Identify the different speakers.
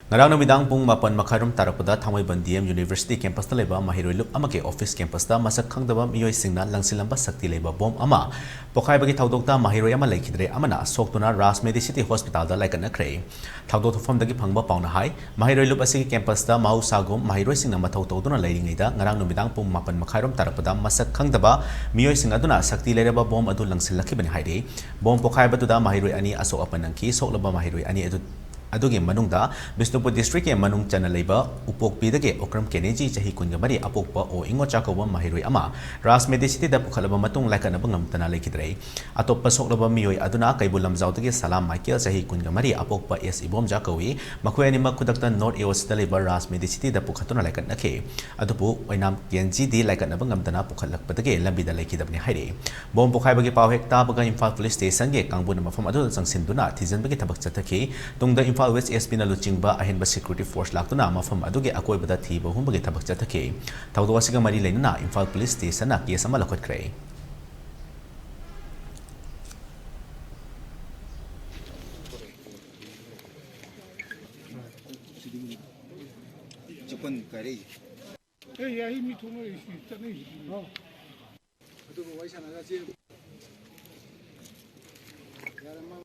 Speaker 1: Ngarang numidang pung mapan makarum tarapada Thangmaiban DM University campus ta leba mahiroi lup amake office campus ta masak khangdaba miyoi singna langsilamba sakti leba bom ama pokai bagi thaudokta mahiroi ama laikidre amana soktuna Ras Medicity Hospital da laikana kre thaudok thofam dagi phangba pauna hai mahiroi lup asigi campus ta mau sagum mahiroi singna mathau tawduna lairingai da ngarang numidang pung mapan makarum tarapada masak khangdaba miyoi sing aduna sakti lereba bom adu langsilakibani haide bom pokai batuda mahiroi ani asok apanangki soklaba mahiroi ani adugi manungda Bisnupur district ke manung chana leba upokpi dage okram keneji chahi kungamari apokpa o ingo chakoba mahiroi ama Ras Medicity da pukhalaba matung laikana bangam tana lekidrei atoppa soklaba miyoi aduna kaibulam zawdagi Salam Michael chahi kungamari apokpa S ibom jakawi makhoi ani makudakta North East da leba Ras Medicity da pukhatuna laikana ke adupu oinam kenji di laikana bangam tana pukhalakpa dage lambi da lekidabni haire bom pokai bagi pawhek ta baga Imphal Police Station ge kangbuna mafam adu sangsinduna thijan bagi tabak chathaki tungda Imphal West SP na luchingba ahenba security force laktuna mafam aduge akoibada thiba humbagi tabak chathake thawdwasiga mari leinana Imphal Police Station na case ama lakhotkhre
Speaker 2: Jepun kari.
Speaker 3: Ya ini tunggu ini, tadi. Oh, itu bawa sana saja. Ya, memang.